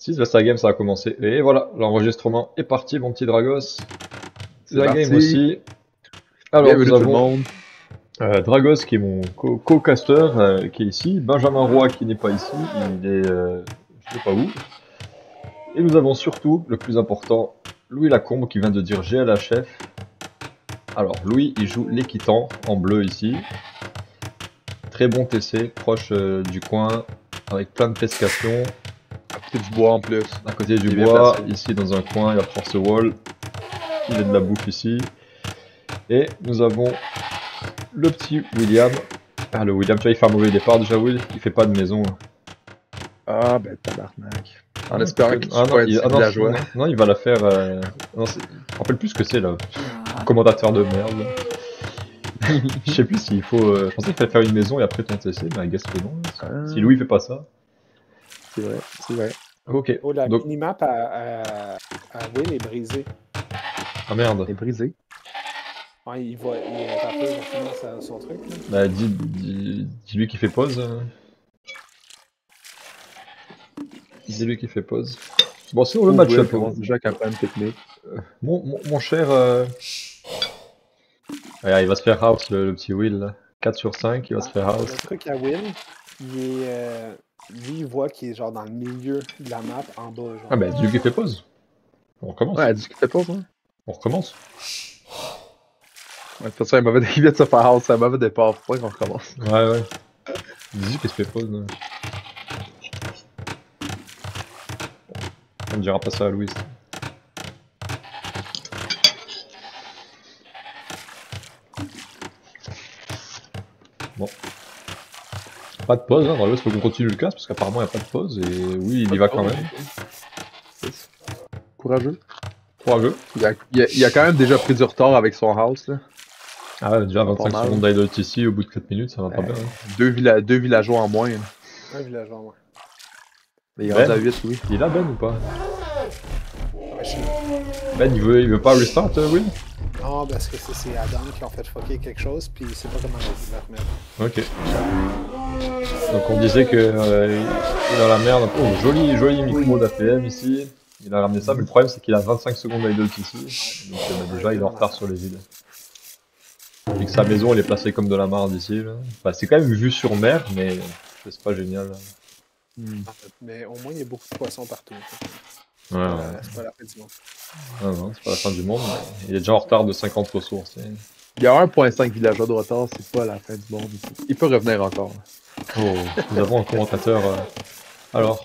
6, la game ça a commencé. Et voilà, l'enregistrement est parti, mon petit Dragos. C'est La parti. game aussi. Alors, Bienvenue nous tout le avons monde. Dragos qui est mon co-caster qui est ici. Benjamin Roy qui n'est pas ici, il est je sais pas où. Et nous avons surtout, le plus important, Louis Lacombe qui vient de dire GLHF. Alors, Louis, il joue l'équitant en bleu ici. Très bon TC, proche du coin, avec plein de pescations. À côté du bois en plus. À côté du Il est bien bois, placé. ici dans un coin, il y a Force Wall. Il y a de la bouffe ici. Et nous avons le petit William. Ah, le William, tu vois, il fait un mauvais départ déjà, Will. Il fait pas de maison. Ah ben tabarnak. En Ah, espérant qu'il soit pas un petit villageois. non, il va la faire. Non, je me rappelle plus ce que c'est là. Commentateur de merde. Je sais plus s'il faut. Je pensais qu'il fallait faire une maison et après ton TC, mais I guess que non. Ah. Si Louis fait pas ça. C'est vrai, c'est vrai. Ok. Oh, la Donc... minimap à Will est brisée. Ah merde. Il est brisé. Ouais, il est un peu finir son truc. Là. Bah, dis-lui qu'il fait pause. Dis-lui qu'il fait pause. Bon, sinon le match-up. commence déjà avec un problème technique. Mon cher. Ouais, il va se faire house le petit Will là. 4 sur 5, il va se faire house. Le truc à Will, il est. Lui, il voit qu'il est genre dans le milieu de la map, en bas. Genre. Ah bah, dis-lui qu'il fait pause. On recommence. Ouais, dis qu'il fait pas ça. On recommence. Ouais, de toute façon, il vient de se faire house, c'est un mauvais départ. Pourquoi qu'on recommence? Ouais. Dis-lui qu'il se fait pause. Là. On dira pas ça à Louis. Bon. Pas de pause, hein. Dans le il faut qu'on continue le casse parce qu'apparemment il n'y a pas de pause et oui, il y va quand même. Courageux. Courageux. Il a quand même déjà pris du retard avec son house là. Ah ouais, déjà 25 mal. secondes d'idle TC au bout de 4 minutes, ça va pas bien. Hein. Deux villageois en moins. Là. Un villageois, ouais. Il est rendu à 8, oui. Il est là Ben ou pas? Ouais, je sais. Ben il veut pas restart, Will? Non, parce que c'est Adam qui ont fait fucker quelque chose, puis il sait pas comment le remettre. Ok. Donc on disait que il est dans la merde. Oh, joli micro d'APM ici. Il a ramené ça, mais le problème c'est qu'il a 25 secondes d'idle ici. Donc déjà il est en retard sur les îles. Vu que sa maison elle est placée comme de la marde ici. Là. Enfin, c'est quand même vue sur mer, mais c'est pas génial. Là. Mais au moins, il y a beaucoup de poissons partout. Ouais. C'est pas la fin du monde. Non, c'est pas la fin du monde. Mais il est déjà en retard de 50 ressources. Hein. Il y a 1.5 villageois de retard, c'est pas la fin du monde. Il peut revenir encore. Oh, nous avons un commentateur. Alors,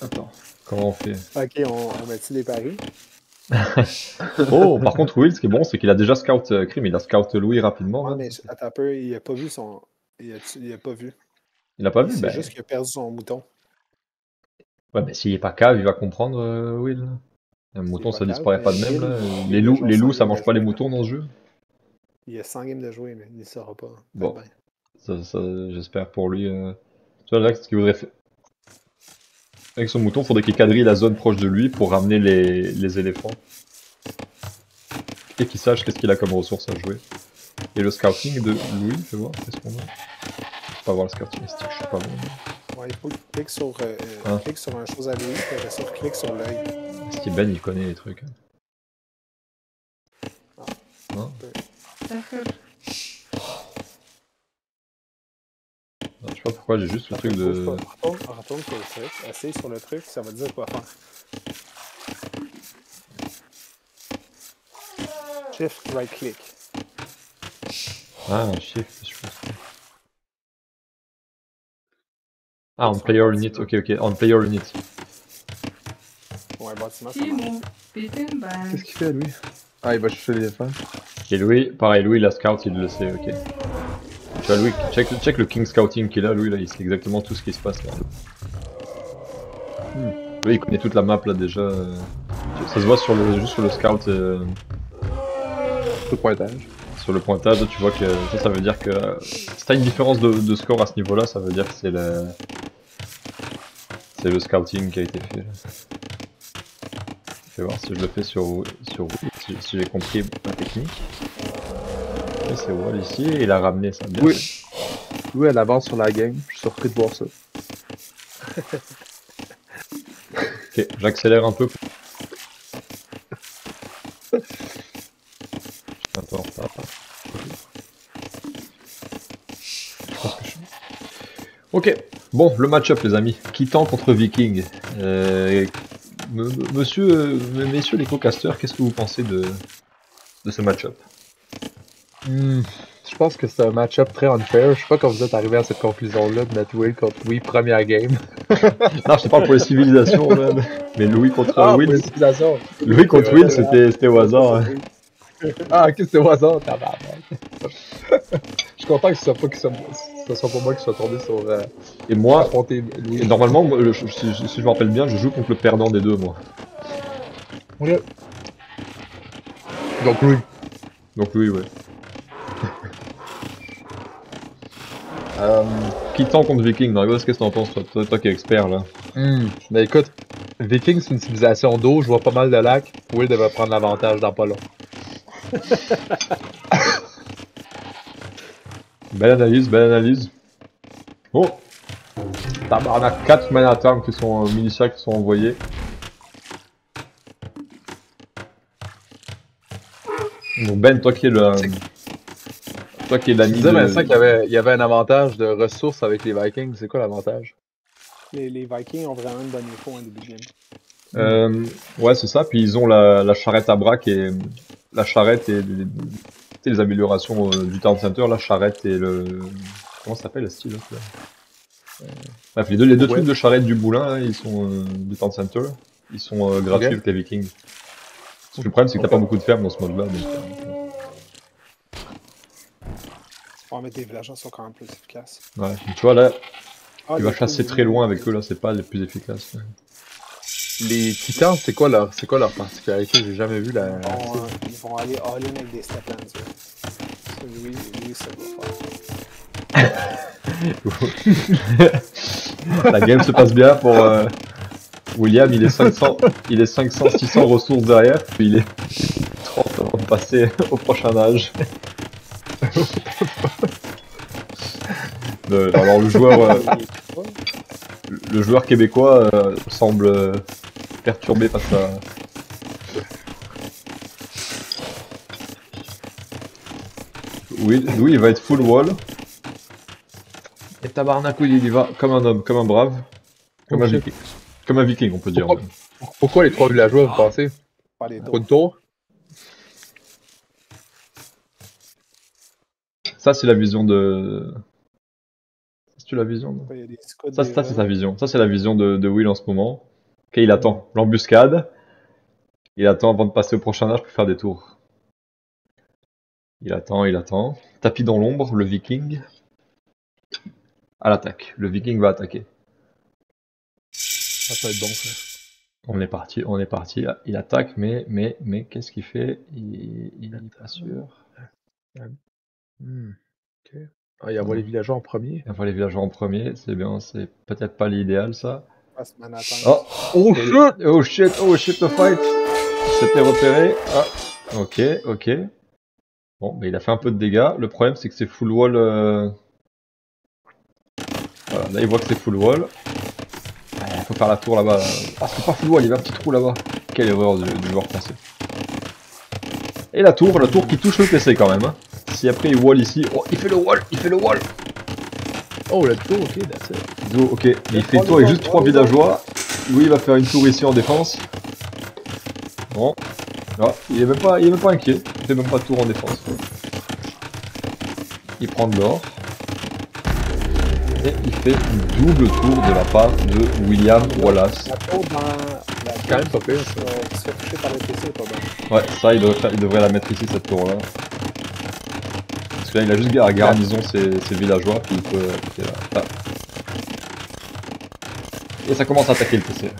attends, comment on fait? Ok, on met-tu des paris? Oh, par contre, Will, ce qui est bon, c'est qu'il a déjà scout Crime, il a scout Louis rapidement. Ouais, Hein. mais attends un peu, il a pas vu son. Il a pas vu. Il a pas vu? C'est juste qu'il a perdu son mouton. Ouais, mais s'il est pas cave, il va comprendre, Will. Un mouton, ça disparaît pas de même. Là. Les loups, ça mange pas les moutons dans ce jeu. Il y a 100 games de jouer, mais il ne saura pas. Bon, ça, j'espère pour lui. Tu vois, là, ce qu'il voudrait faire. Avec son mouton, il faudrait qu'il quadrille la zone proche de lui pour ramener les éléphants. Et qu'il sache qu'est-ce qu'il a comme ressources à jouer. Et le scouting de Louis, fais voir, qu'est-ce qu'on a? Je peux pas voir le scouting, je suis pas bon. Ouais, il faut qu'il clique sur, clique sur une chose à lui, puis après ça, clique sur l'œil. Steven, il connaît les trucs. Ah. Non? Je sais pas pourquoi, j'ai juste le truc de... Retourne sur le truc, essaye sur le truc, ça va te dire quoi faire. Shift, right click. Ah, shift, je pense. Ah, on player unit, ok, on player unit. Ouais, bâtiment, ça marche. Qu'est-ce qu'il fait, lui? Ah, il va chercher l'éléphant. Et Louis, pareil, Louis, la scout, il le sait, ok. Tu vois, Louis, check le king scouting qu'il a, lui, là, il sait exactement tout ce qui se passe, là. Lui, il connaît toute la map, là, déjà. Ça se voit juste sur le scout. Le pointage. Sur le pointage, tu vois que ça veut dire que si t'as une différence de score à ce niveau-là, ça veut dire que c'est le scouting qui a été fait. Je vais voir si je le fais sur si j'ai compris la technique. Et c'est Wall ici, et il a ramené ça bien. Oui. Oui, elle avance sur la game, je suis surpris de voir ça. Ok, j'accélère un peu. Je suis un peu en retard. Je pense que je suis... Ok, bon, le match-up les amis. Kitan contre Viking. Messieurs les co-casters, qu'est-ce que vous pensez de ce match-up? Je pense que c'est un match-up très unfair. Je sais pas quand vous êtes arrivé à cette conclusion-là de mettre Will contre Will première game. Non, je te parle pour les civilisations même. Mais Louis contre Pour Will. les civilisations. Louis contre Will, c'était au hasard. Hein. Ah, ok, c'était au hasard, tabarnak. Je suis content que ce soit pas moi qui soit tombé sur Et moi, affronter Louis. et normalement, si je me rappelle bien, je joue contre le perdant des deux, moi. Ouais. Donc Louis. Donc Louis, ouais. Kitan contre Viking, Margot, qu'est-ce que t'en penses, toi qui es expert là? Ben écoute, Viking c'est une civilisation d'eau, je vois pas mal de lacs. Will devrait prendre l'avantage dans pas long. Belle analyse, belle analyse. Oh! Tabarnak, 4 man-at-arm qui sont miliciens qui sont envoyés. Donc Ben, toi qui es le... Toi qui es l'ami Tu disais de... Vincent qu'il y avait un avantage de ressources avec les Vikings, c'est quoi l'avantage? Les Vikings ont vraiment une bonne info en début de game. Ouais, c'est ça. Puis ils ont la charrette à bras qui est... La charrette et les améliorations du Town Center. La charrette et le... Comment ça s'appelle le style là? Bref, les deux trucs de charrette du moulin, là, ils sont du Town Center. Ils sont gratuits avec les Vikings. Parce que le problème, c'est que t'as pas beaucoup de fermes dans ce mode-là. Ouais, mais tes villageois sont quand même plus efficaces. Ouais, tu vois là, Ah, tu vas chasser très loin avec eux là, c'est pas les plus efficaces. Les Titans, c'est quoi leur particularité? J'ai jamais vu la. Ils vont aller all-in avec des Steplands. Ça, lui, ça va faire. La game se passe bien pour William, il est 500, 600 ressources derrière, puis il est 30 avant de passer au prochain âge. Alors le joueur québécois semble perturbé par ça. Oui, lui il va être full wall. Et tabarnak, il y va comme un homme, comme un brave, comme un viking. Comme un viking, on peut dire. Pourquoi les 3 villageois, vous pensez? Pas les Trop de tours? Ça, c'est la vision de... C'est la vision de... Ça, c'est sa vision. Ça, c'est la vision de Will en ce moment. Ok, il attend. L'embuscade. Il attend avant de passer au prochain âge pour faire des tours. Il attend, il attend. Tapis dans l'ombre, le viking. À l'attaque. Le viking va attaquer. Ça peut être bon, ça. On est parti, on est parti. Il attaque, mais qu'est-ce qu'il fait? Il n'est pas sûr. Ok. Ah, il envoie les villageois en premier. Il envoie les villageois en premier, c'est bien, c'est peut-être pas l'idéal ça. Oh, oh shit! Oh shit! Oh shit, le fight! C'était repéré. Ah, ok. Bon, mais il a fait un peu de dégâts. Le problème, c'est que c'est full wall. Voilà, là il voit que c'est full wall. Il faut faire la tour là-bas. Ah, c'est pas full wall, il y avait un petit trou là-bas. Quelle erreur du joueur français. Et la tour qui touche le PC quand même. Hein. Si après il wall ici, oh, il fait le wall. Oh, le tour, ok, that's it. Ok, mais il fait le tour avec juste 3 villageois. Louis va faire une tour ici en défense. Bon, là, il est même pas inquiet. Il fait même pas de tour en défense. Il prend de l'or. Et il fait une double tour de la part de William Wallace. La tour dans la quand même pas pire, ça. Qui se fait toucher par le PC, pas bon. Ouais, ça, il devrait la mettre ici, cette tour-là. Parce que là, il a juste à garnison ses villageois, puis il peut attaquer là. Ah. Et ça commence à attaquer le PC.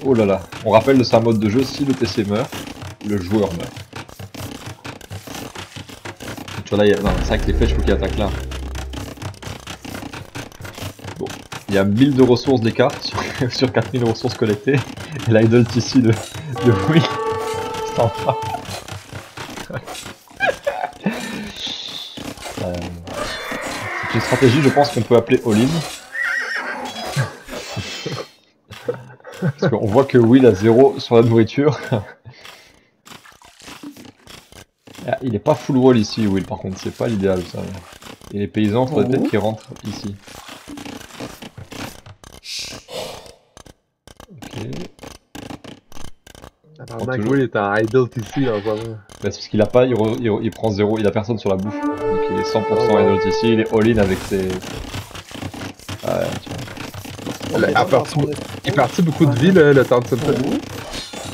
Oh là là. On rappelle de sa mode de jeu, si le PC meurt, le joueur meurt. Tu vois là, non, c'est vrai que les flèches, il faut qu'il attaque là. Bon. Il y a 1000 de ressources d'écart sur 4000 ressources collectées. Et là, il donne ici de oui. C'est en train. C'est une stratégie, je pense qu'on peut appeler all-in. Parce qu'on voit que Will a 0 sur la nourriture. Ah, il est pas full wall ici, Will, par contre, c'est pas l'idéal ça. Et les paysans, faudrait peut-être qu'ils rentrent ici. Ok. Apparemment que Will est en idle ici dans ce moment. Bah, c'est parce qu'il a pas, il prend 0, il a personne sur la bouffe. Donc il est 100% idle ici, il est all-in avec ses... Ah, tu vois. Il est parti beaucoup de vie là, le temps de se faire.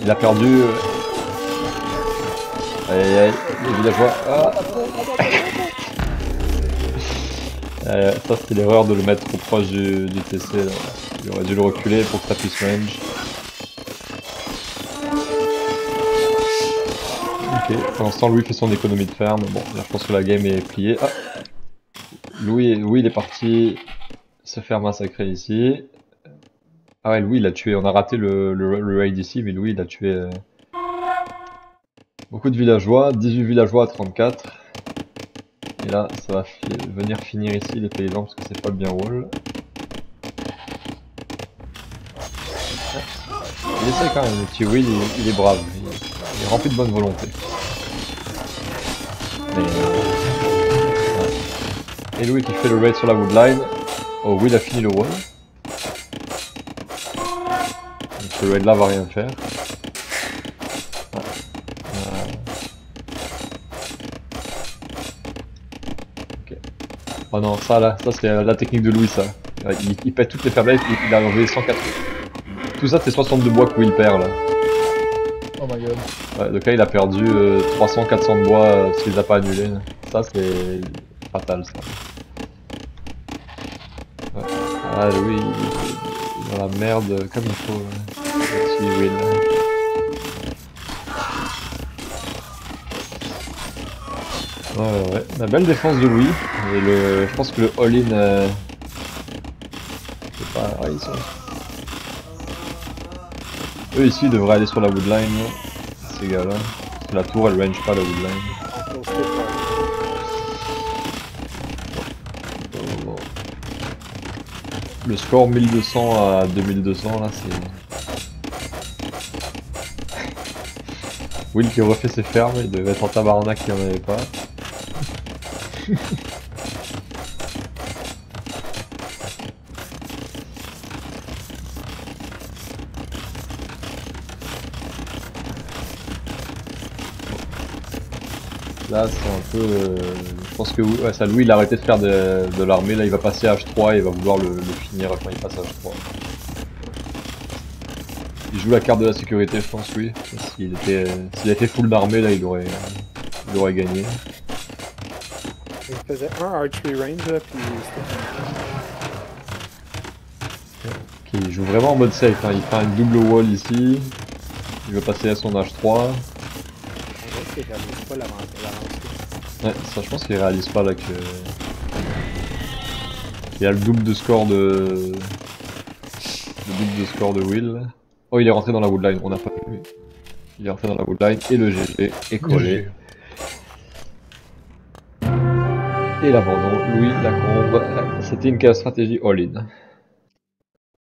Il a perdu... Aïe aïe aïe, les villageois. Ah. Ça c'était l'erreur de le mettre trop proche du TC là. Il aurait dû le reculer pour que ça puisse range. Ok, pour l'instant Louis fait son économie de ferme. Bon, là, je pense que la game est pliée. Ah. Louis il est parti se faire massacrer ici. Ah ouais, Louis il a tué, on a raté le raid ici, mais Louis il a tué beaucoup de villageois, 18 villageois à 34. Et là, ça va venir finir ici les paysans parce que c'est pas le bien wall. Il essaie quand même, le petit Will, il est brave, il est rempli de bonne volonté. Mais, ouais. Et Louis qui fait le raid sur la woodline. Oh, Will a fini le wall. Donc ce raid là va rien faire. Oh non, ça là, ça c'est la technique de Louis ça. Il pète toutes les faiblesses, il a enlevé 104. Tout ça c'est 62 bois que Will perd là. Oh my god. Ouais, donc là il a perdu 300-400 de bois parce qu'il les a pas annulés. Ça c'est fatal ça. Ouais. Ah Louis il est dans la merde comme il faut. Merci Will. Ouais, la belle défense de Louis. Et je pense que le all-in... c'est pas... Ah, ils sont... Eux ici ils devraient aller sur la woodline, ces gars là. Parce que la tour elle range pas la woodline. Le score 1200 à 2200 là c'est... Will qui refait ses fermes, il devait être en tabarnak qu'il n'y en avait pas. Là c'est un peu... je pense que ouais, ça, Louis il a arrêté de faire de l'armée, là il va passer à H3 et il va vouloir le finir quand il passe à H3. Il joue la carte de la sécurité je pense oui. S'il avait fait full d'armée là il aurait gagné. Il faisait un archery range là puis Ok, il joue vraiment en mode safe, hein. Il fait un double wall ici. Il va passer à son H3. il réalise pas l'avancée. Ouais, ça je pense qu'il réalise pas là que... Il y a le double de score de... Le double de score de Will. Oh il est rentré dans la woodline, on a pas vu. Il est rentré dans la woodline et le GG est collé. Et l'abandon, Louis Lacombe. C'était une stratégie all-in.